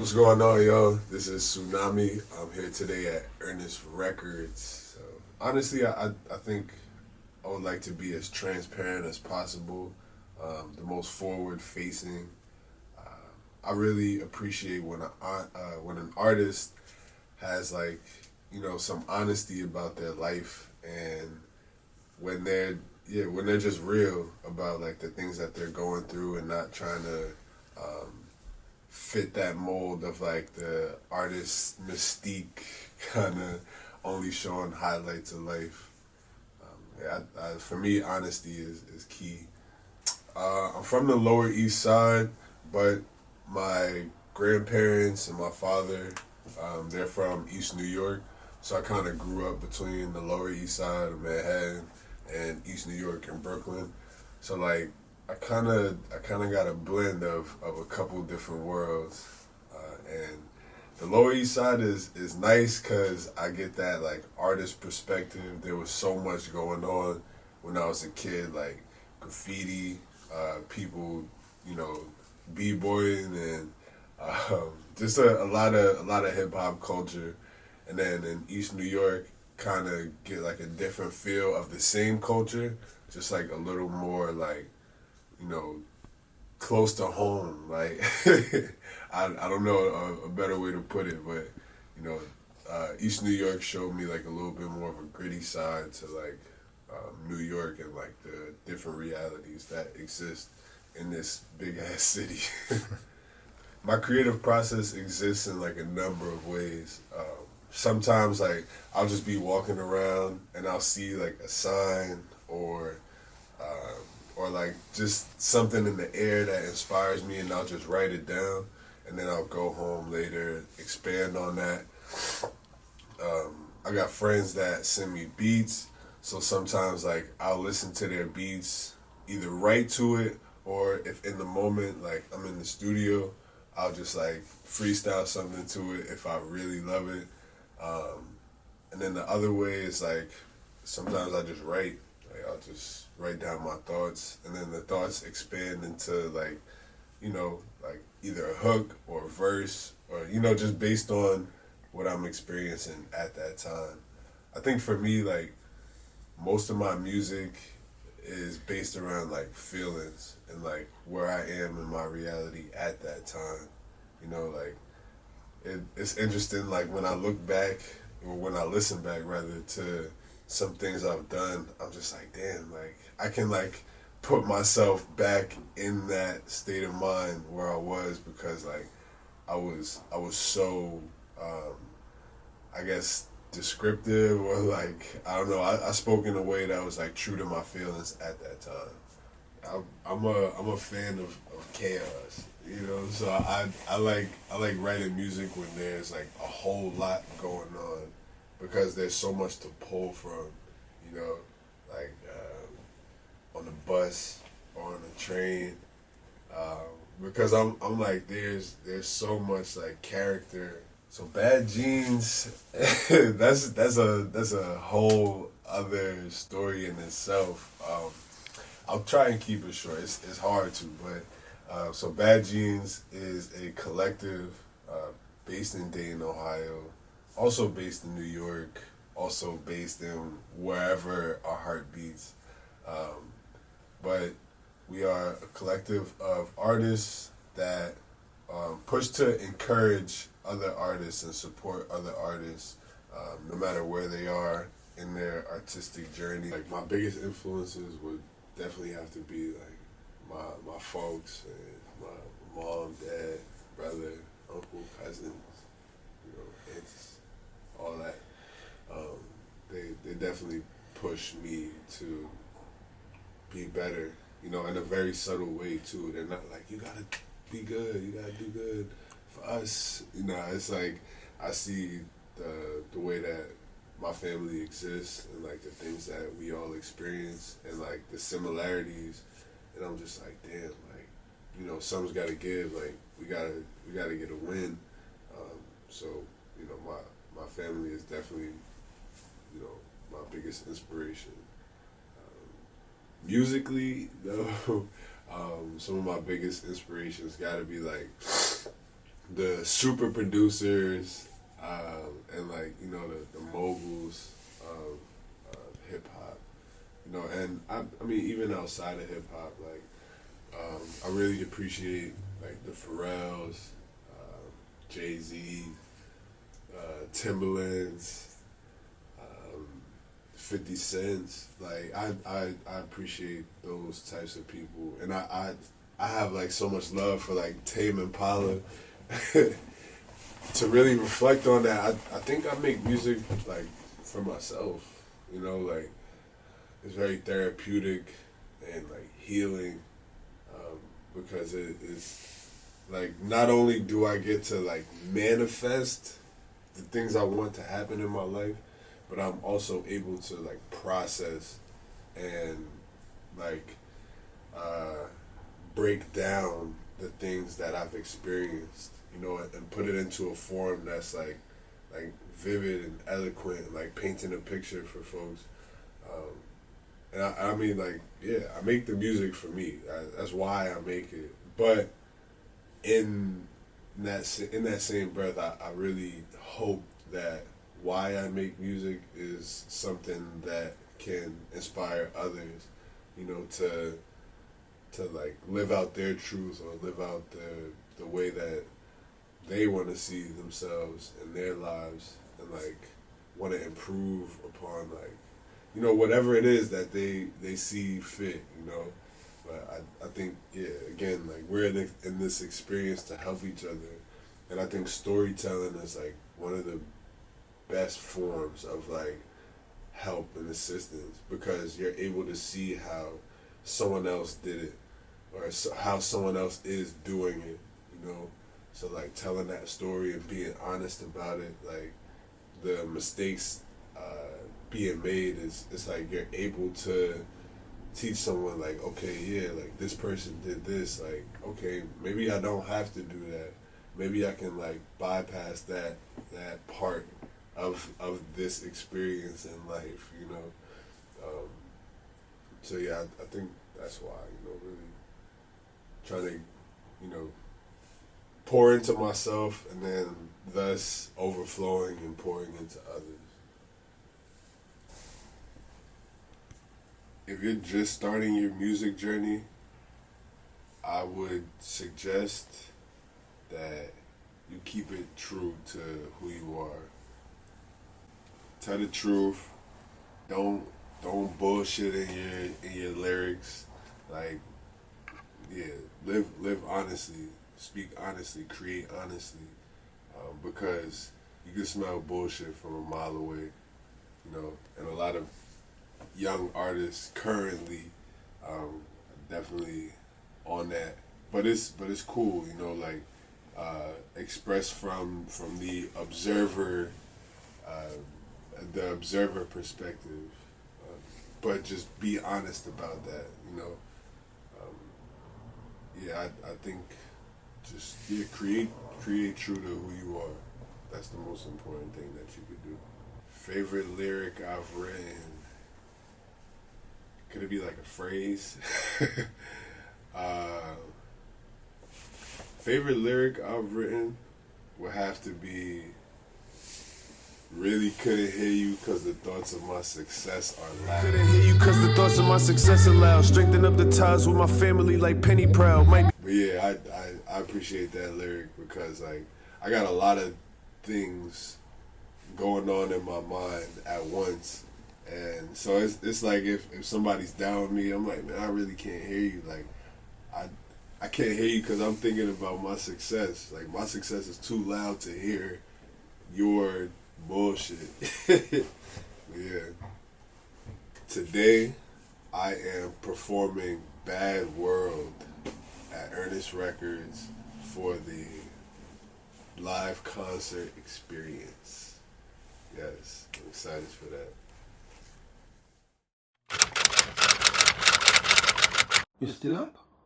What's going on, yo? This is Tsunami. I'm here today at Ernest Records. So, honestly, I think I would like to be as transparent as possible, the most forward-facing. I really appreciate when an artist has some honesty about their life, and when they're just real about like the things that they're going through and not trying to fit that mold of like the artist mystique, kind of only showing highlights of life. For me, honesty is key. I'm from the Lower East Side, but my grandparents and my father, they're from East New York, so I kind of grew up between the Lower East Side of Manhattan and East New York and Brooklyn. So like I kind of got a blend of a couple different worlds, and the Lower East Side is nice because I get that like artist perspective. There was so much going on when I was a kid, like graffiti, people, b-boying, and just a lot of hip hop culture. And then in East New York, kind of get like a different feel of the same culture, just like a little more like, close to home. Like I don't know a better way to put it, but East New York showed me like a little bit more of a gritty side to like New York and like the different realities that exist in this big ass city. My creative process exists in like a number of ways. Sometimes like I'll just be walking around and I'll see like a sign or like just something in the air that inspires me, and I'll just write it down, and then I'll go home later, expand on that. I got friends that send me beats, so sometimes like I'll listen to their beats, either write to it, or if in the moment like I'm in the studio, I'll just like freestyle something to it if I really love it. And then the other way is like sometimes I just write. Like I'll just write down my thoughts, and then the thoughts expand into like either a hook or a verse, or just based on what I'm experiencing at that time. I think for me, like most of my music is based around like feelings and like where I am in my reality at that time. It's interesting, like when I look back, or when I listen back rather, to some things I've done, I'm just like, damn, like I can like put myself back in that state of mind where I was, because like I was so I guess descriptive, or like I don't know, I spoke in a way that was like true to my feelings at that time. I'm a fan of chaos, so I like writing music when there's like a whole lot going on, because there's so much to pull from, like on the bus or on the train, because I'm like there's so much like character. So Bad Genes, that's a whole other story in itself. I'll try and keep it short. It's hard to, but so Bad Genes is a collective based in Dayton, Ohio, also based in New York, also based in wherever our heart beats. But we are a collective of artists that push to encourage other artists and support other artists, no matter where they are in their artistic journey. Like my biggest influences would definitely have to be like my folks and my mom, dad, brother, uncle, cousins, aunts, all that. They definitely push me to be better, in a very subtle way too. They're not like, you gotta be good, you gotta do good. For us, it's like I see the way that my family exists, and like the things that we all experience, and like the similarities, and I'm just like, damn, like something's got to give. Like we gotta get a win. So my family is definitely my biggest inspiration. Musically, though, some of my biggest inspirations got to be like the super producers, and like, you know, the moguls of hip hop, you know, and I mean, even outside of hip hop, like, I really appreciate like the Pharrells, Jay-Z, Timberlands, 50 Cents. Like, I appreciate those types of people, and I have like so much love for like Tame Impala. To really reflect on that, I think I make music like for myself, you know, like it's very therapeutic and like healing, because it is like, not only do I get to like manifest the things I want to happen in my life, but I'm also able to like process and like break down the things that I've experienced, you know, and put it into a form that's like vivid and eloquent, like painting a picture for folks. And I mean, like, yeah, I make the music for me. That's why I make it. But in that same breath, I really hope that why I make music is something that can inspire others, you know, to like live out their truth, or live out the way that they want to see themselves in their lives, and like want to improve upon, like, you know, whatever it is that they see fit, you know. But I think, yeah, again, like, we're in this experience to help each other, and I think storytelling is like one of the best forms of like help and assistance, because you're able to see how someone else did it, or how someone else is doing it, you know. So like telling that story and being honest about it, like the mistakes being made, it's like you're able to teach someone, like, okay, yeah, like this person did this, like, okay, maybe I don't have to do that. Maybe I can like bypass that part of this experience in life, you know. So yeah, I think that's why, you know, really trying to, you know, pour into myself, and then thus overflowing and pouring into others. If you're just starting your music journey, I would suggest that you keep it true to who you are. Tell the truth. Don't bullshit in your lyrics. Like, yeah, live honestly, speak honestly, create honestly, because you can smell bullshit from a mile away, you know. And a lot of young artists currently, definitely on that. But it's cool, you know, like express from the observer perspective, but just be honest about that, you know. Yeah, I think just, yeah, create true to who you are. That's the most important thing that you could do. Favorite lyric I've written. Could it be like a phrase? Favorite lyric I've written would have to be, really couldn't hear you cause the thoughts of my success are loud. Couldn't hear you cause the thoughts of my success are loud. Strengthen up the ties with my family like Penny Proud. But yeah, I appreciate that lyric, because like I got a lot of things going on in my mind at once. And so it's like if somebody's down with me, I'm like, man, I really can't hear you. Like, I can't hear you because I'm thinking about my success. Like, my success is too loud to hear your bullshit. Yeah. Today, I am performing Bad World at Ernest Records for the live concert experience. Yes, I'm excited for that. You still up?